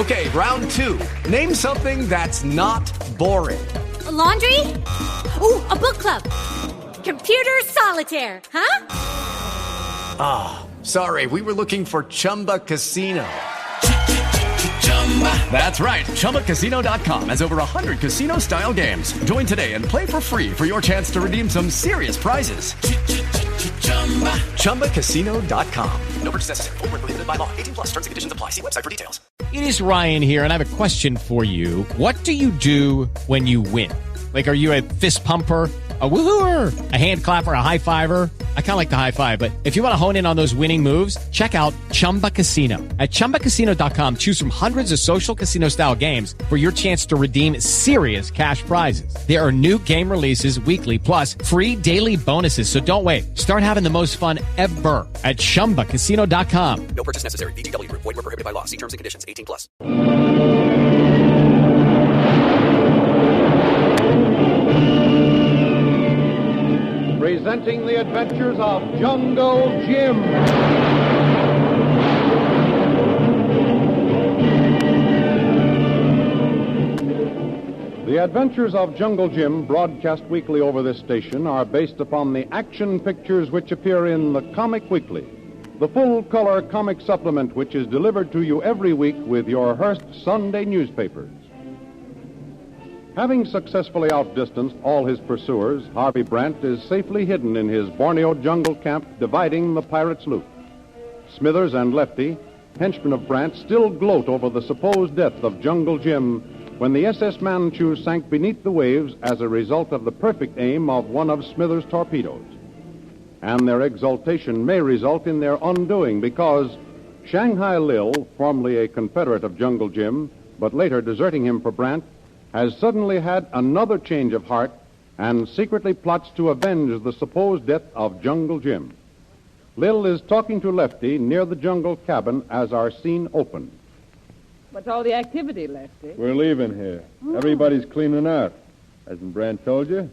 Okay, round 2. Name something that's not boring. A laundry? Ooh, a book club. Computer solitaire, huh? Ah, sorry, we were looking for Chumba Casino. That's right, ChumbaCasino.com has over 100 casino-style games. Join today and play for free for your chance to redeem some serious prizes. ChumbaCasino.com. No purchase necessary. Void where prohibited by law. 18 plus terms and conditions apply. See website for details. It is Ryan here, and I have a question for you. What do you do when you win? Like, are you a fist pumper, a woohooer, a hand clapper, a high fiver? I kind of like the high five, but if you want to hone in on those winning moves, check out Chumba Casino. At ChumbaCasino.com, choose from hundreds of social casino-style games for your chance to redeem serious cash prizes. There are new game releases weekly, plus free daily bonuses. So don't wait. Start having the most fun ever at ChumbaCasino.com. No purchase necessary. VGW. Void where prohibited by law. See terms and conditions. 18 plus. Presenting the adventures of Jungle Jim. The adventures of Jungle Jim, broadcast weekly over this station, are based upon the action pictures which appear in the Comic Weekly, the full-color comic supplement which is delivered to you every week with your Hearst Sunday newspapers. Having successfully outdistanced all his pursuers, Harvey Brant is safely hidden in his Borneo jungle camp, dividing the pirates' loot. Smithers and Lefty, henchmen of Brant, still gloat over the supposed death of Jungle Jim when the SS Manchu sank beneath the waves as a result of the perfect aim of one of Smithers' torpedoes. And their exultation may result in their undoing because Shanghai Lil, formerly a Confederate of Jungle Jim, but later deserting him for Brant, has suddenly had another change of heart and secretly plots to avenge the supposed death of Jungle Jim. Lil is talking to Lefty near the jungle cabin as our scene opens. What's all the activity, Lefty? We're leaving here. Everybody's cleaning out. Hasn't Brant told you?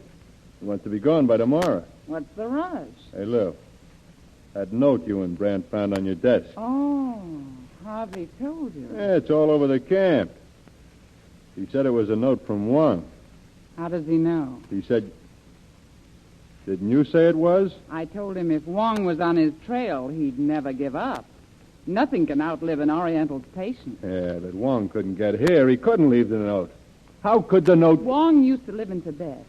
He wants to be gone by tomorrow. What's the rush? Hey, Lil, that note you and Brant found on your desk. Oh, Harvey told you. Yeah, it's all over the camp. He said it was a note from Wang. How does he know? He said... Didn't you say it was? I told him if Wong was on his trail, he'd never give up. Nothing can outlive an Oriental's patience. Yeah, but Wang couldn't get here. He couldn't leave the note. How could the note... Wong used to live in Tibet.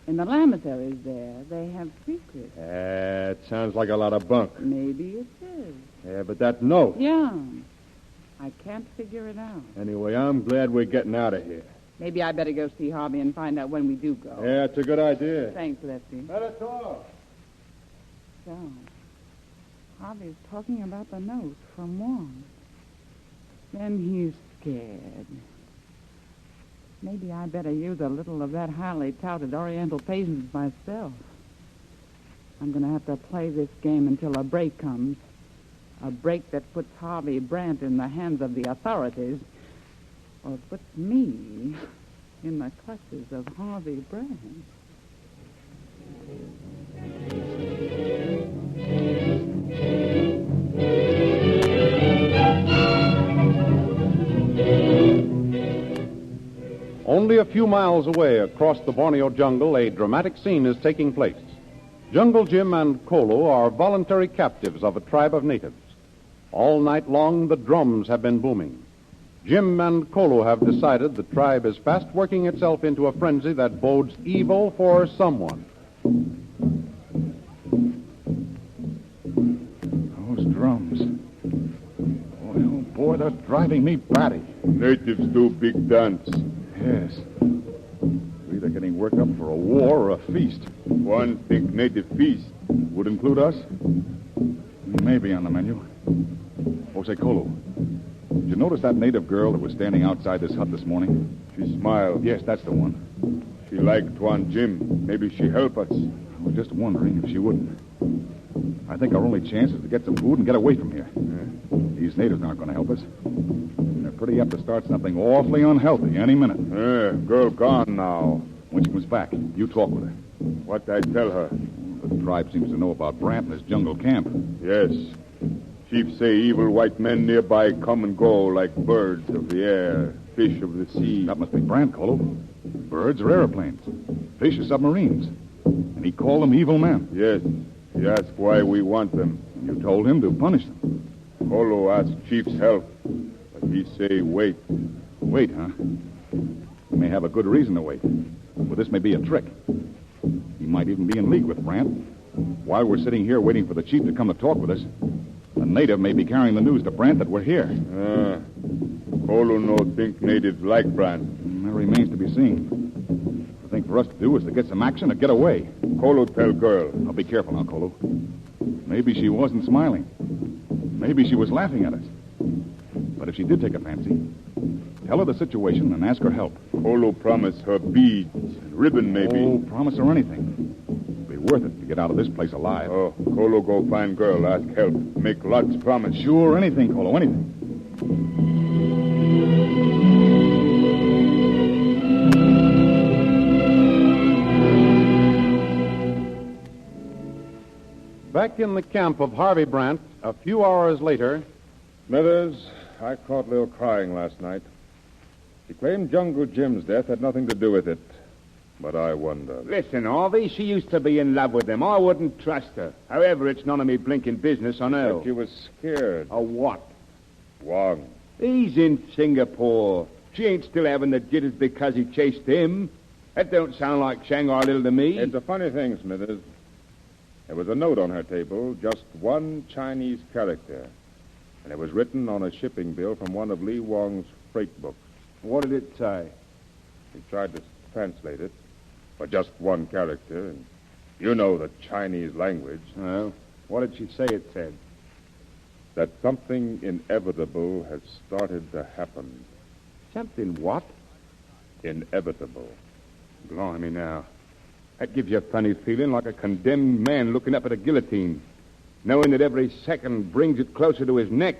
In the laboratories there, they have secrets. It sounds like a lot of bunk. Maybe it is. Yeah, but that note... Yeah. I can't figure it out. Anyway, I'm glad we're getting out of here. Maybe I better go see Harvey and find out when we do go. Yeah, it's a good idea. Thanks, Lefty. Better talk. So, Harvey's talking about the note from Wong. Then he's scared. Maybe I better use a little of that highly touted Oriental patience myself. I'm going to have to play this game until a break comes. A break that puts Harvey Brant in the hands of the authorities, or puts me in the clutches of Harvey Brant. Only a few miles away across the Borneo jungle, a dramatic scene is taking place. Jungle Jim and Kolu are voluntary captives of a tribe of natives. All night long, the drums have been booming. Jim and Kolu have decided the tribe is fast working itself into a frenzy that bodes evil for someone. Those drums. Boy, oh boy, they're driving me batty. Natives do big dance. Yes. We're either getting worked up for a war or a feast. One big native feast. Would include us? Maybe on the menu. Oh, say, Kolu, did you notice that native girl that was standing outside this hut this morning? She smiled. Yes, that's the one. She liked Tuan Jim. Maybe she help us. I was just wondering if she wouldn't. I think our only chance is to get some food and get away from here. Yeah. These natives aren't going to help us. And they're pretty apt to start something awfully unhealthy any minute. Yeah, girl gone now. When she comes back, you talk with her. What I tell her? The tribe seems to know about Brant and his jungle camp. Yes. Chiefs say evil white men nearby come and go like birds of the air, fish of the sea. That must be Brant, Kolu. Birds are airplanes. Fish are submarines. And he called them evil men. Yes. He asked why we want them. You told him to punish them. Kolu asked Chief's help, but he say wait. Wait, huh? He may have a good reason to wait. But this may be a trick. He might even be in league with Brant. While we're sitting here waiting for the chief to come to talk with us, a native may be carrying the news to Brant that we're here. Kolu no think natives like Brant. That remains to be seen. The thing for us to do is to get some action or get away. Kolu tell girl. Now, be careful now, Kolu. Maybe she wasn't smiling. Maybe she was laughing at us. But if she did take a fancy, tell her the situation and ask her help. Kolu promise her beads and ribbon, maybe. Oh, promise her anything. It'll be worth it to get out of this place alive. Oh, Kolu go find girl, ask help. Make lots promise. Sure, anything, Kolu, anything. Back in the camp of Harvey Brant, a few hours later. Smithers, I caught Lil crying last night. She claimed Jungle Jim's death had nothing to do with it. But I wonder. Listen, Harvey, she used to be in love with him. I wouldn't trust her. However, it's none of me blinking business, I know. But you was scared. Of what? Wong. He's in Singapore. She ain't still having the jitters because he chased him. That don't sound like Shanghai Lil to me. It's a funny thing, Smithers. There was a note on her table, just one Chinese character. And it was written on a shipping bill from one of Lee Wong's freight books. What did it say? He tried to translate it, but just one character, and you know the Chinese language. Well, what did she say it said? That something inevitable has started to happen. Something what? Inevitable. Blimey now. That gives you a funny feeling, like a condemned man looking up at a guillotine, knowing that every second brings it closer to his neck.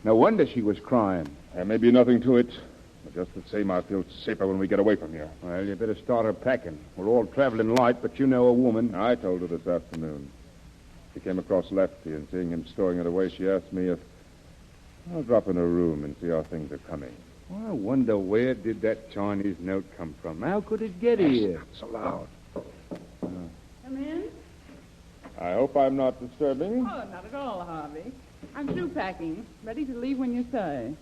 No wonder she was crying. There may be nothing to it, but just the same, I feel safer when we get away from here. Well, you better start her packing. We're all traveling light, but you know a woman. I told her this afternoon. She came across Lefty, and seeing him storing it away, she asked me if I'll drop in her room and see how things are coming. Well, I wonder where did that Chinese note come from? How could it get here? Not so loud. Come in? I hope I'm not disturbing. Oh, not at all, Harvey. I'm through packing, ready to leave when you say.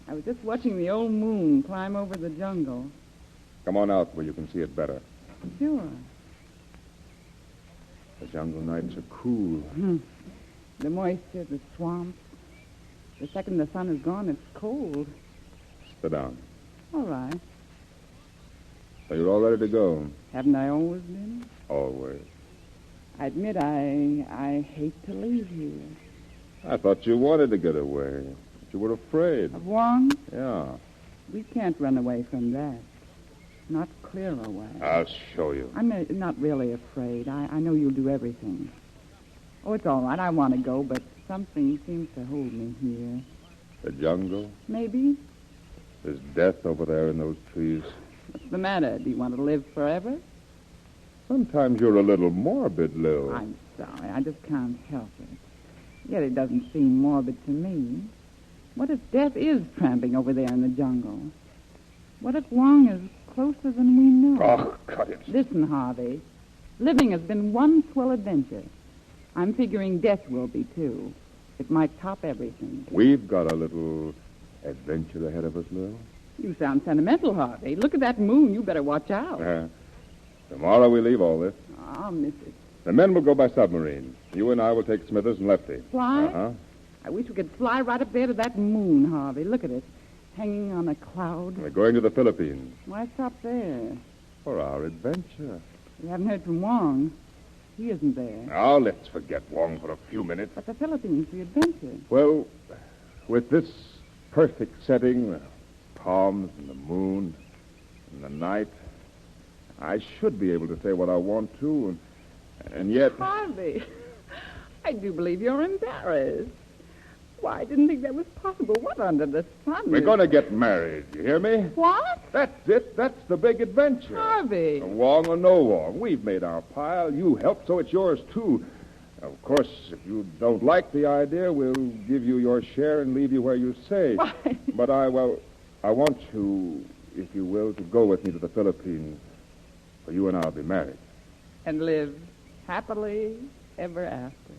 I was just watching the old moon climb over the jungle. Come on out where you can see it better. Sure. The jungle nights are cool. The moisture, the swamps. The second the sun is gone, it's cold. Sit down. All right. So you're all ready to go? Haven't I always been? Always. I admit I hate to leave here. I thought you wanted to get away. But you were afraid. Of Wong? Yeah. We can't run away from that. Not clear away. I'll show you. I'm not really afraid. I know you'll do everything. Oh, it's all right. I want to go, but something seems to hold me here. The jungle? Maybe? There's death over there in those trees. What's the matter? Do you want to live forever? Sometimes you're a little morbid, Lil. I'm sorry. I just can't help it. Yet it doesn't seem morbid to me. What if death is tramping over there in the jungle? What if Wong is closer than we know? Oh, cut it. Listen, Harvey. Living has been one swell adventure. I'm figuring death will be, too. It might top everything. We've got a little adventure ahead of us, Lil. You sound sentimental, Harvey. Look at that moon. You better watch out. Tomorrow we leave all this. I'll miss it. The men will go by submarine. You and I will take Smithers and Lefty. Fly? Uh-huh. I wish we could fly right up there to that moon, Harvey. Look at it. Hanging on a cloud. We're going to the Philippines. Why stop there? For our adventure. We haven't heard from Wong. He isn't there. Now, let's forget Wong for a few minutes. But the Philippines, the adventure. Well, with this perfect setting, the palms and the moon and the night, I should be able to say what I want to, and yet... Harvey, I do believe you're embarrassed. Why, I didn't think that was possible. What under the sun? We're going to get married, you hear me? What? That's it. That's the big adventure. Harvey. Wong or no Wong, we've made our pile. You helped, so it's yours, too. Of course, if you don't like the idea, we'll give you your share and leave you where you say. Why? But I want you, if you will, to go with me to the Philippines. For you and I'll be married. And live happily ever after.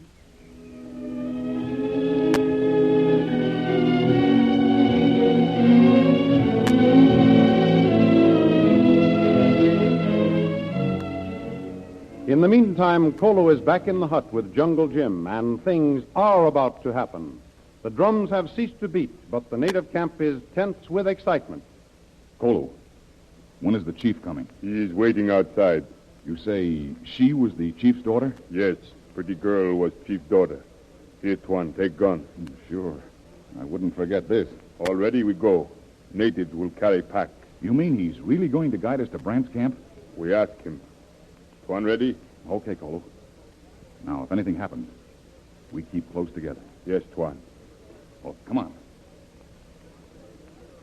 In the meantime, Kolu is back in the hut with Jungle Jim, and things are about to happen. The drums have ceased to beat, but the native camp is tense with excitement. Kolu, when is the chief coming? He's waiting outside. You say she was the chief's daughter? Yes, pretty girl was chief's daughter. Here, Tuan, take gun. Sure. I wouldn't forget this. All ready, we go. Natives will carry pack. You mean he's really going to guide us to Brant's camp? We ask him. Tuan, ready? Okay, Kolu. Now, if anything happens, we keep close together. Yes, Tuan. Oh, come on.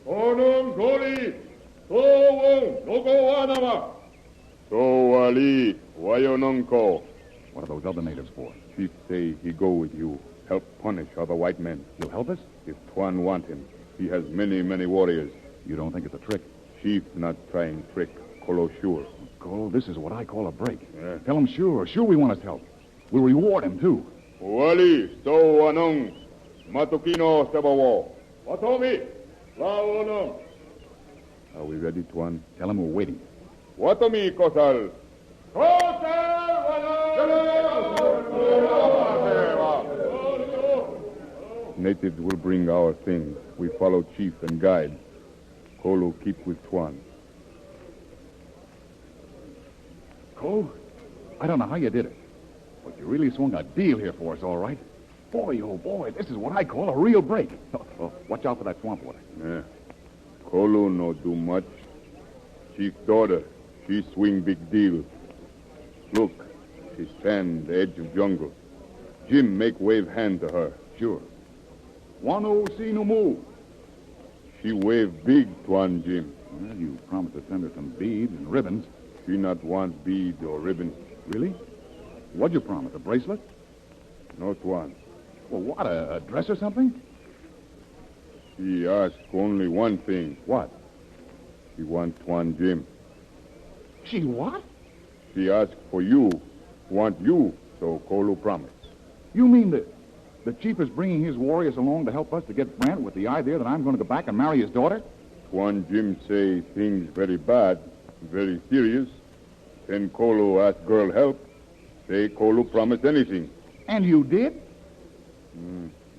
Onum Goli, Towung, Nogowanama. Towali, Wayononko. What are those other natives for? Chief say he go with you. Help punish other white men. He'll help us? If Tuan want him. He has many, many warriors. You don't think it's a trick? Chief not trying trick. Kolo sure. Kolu, this is what I call a break. Yeah. Tell him sure we want his help. We'll reward him, too. Wali, so anong, matukino sabawo. Watomi, laonong. Are we ready, Tuan? Tell him we're waiting. Watomi, Kosal. Natives will bring our things. We follow chief and guide. Kolu keep with Tuan. Kolu, I don't know how you did it, but you really swung a deal here for us, all right. Boy, oh boy, this is what I call a real break. Oh, watch out for that swamp water. Yeah. Kolu no do much. Chief's daughter, she swing big deal. Look, she stand the edge of jungle. Jim make wave hand to her. Sure. Wano see no move. She wave big, Tuan Jim. Well, you promised to send her some beads and ribbons. She not want bead or ribbon. Really? What'd you promise, a bracelet? No, Tuan. Well, what, a dress or something? She ask only one thing. What? She want Tuan Jim. She what? She ask for you. Want you, so Kolu promise. You mean that the chief is bringing his warriors along to help us to get Brant with the idea that I'm going to go back and marry his daughter? Tuan Jim say things very bad, very serious. Then Kolu ask girl help. Say Kolu promise anything. And you did?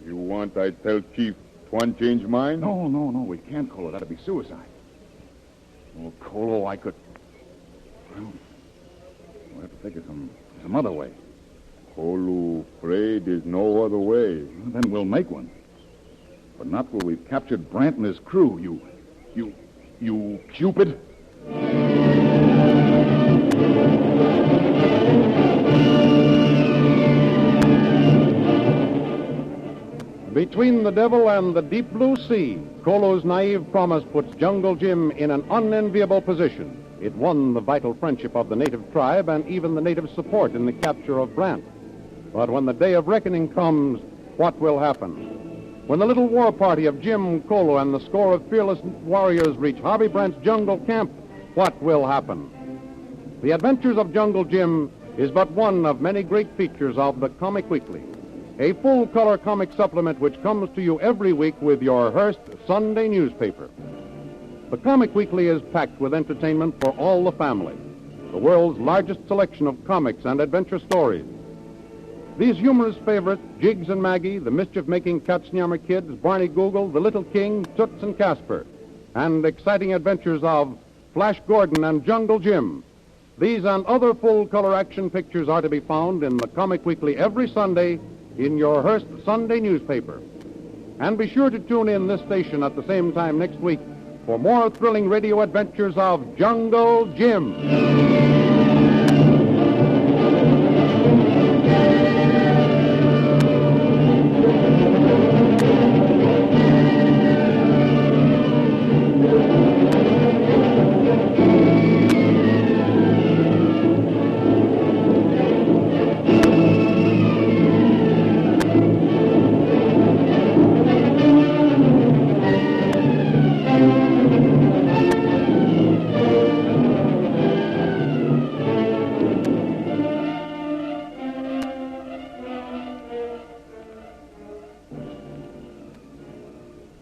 You want I tell chief Tuan change mind? No, we can't, Kolu. That'd be suicide. Oh, Kolu, I could... Well, we'll have to think of some other way. Kolu afraid there's no other way. Well, then we'll make one. But not till we've captured Brant and his crew, you Cupid. Between the devil and the deep blue sea, Kolu's naive promise puts Jungle Jim in an unenviable position. It won the vital friendship of the native tribe and even the native support in the capture of Brant. But when the day of reckoning comes, what will happen? When the little war party of Jim, Kolu, and the score of fearless warriors reach Hobby Brant's jungle camp, what will happen? The Adventures of Jungle Jim is but one of many great features of the Comic Weekly, a full-color comic supplement which comes to you every week with your Hearst Sunday newspaper. The Comic Weekly is packed with entertainment for all the family, the world's largest selection of comics and adventure stories. These humorous favorites, Jiggs and Maggie, the mischief-making Katzenjammer Kids, Barney Google, the Little King, Toots and Casper, and exciting adventures of Flash Gordon and Jungle Jim. These and other full-color action pictures are to be found in the Comic Weekly every Sunday in your Hearst Sunday newspaper. And be sure to tune in this station at the same time next week for more thrilling radio adventures of Jungle Jim.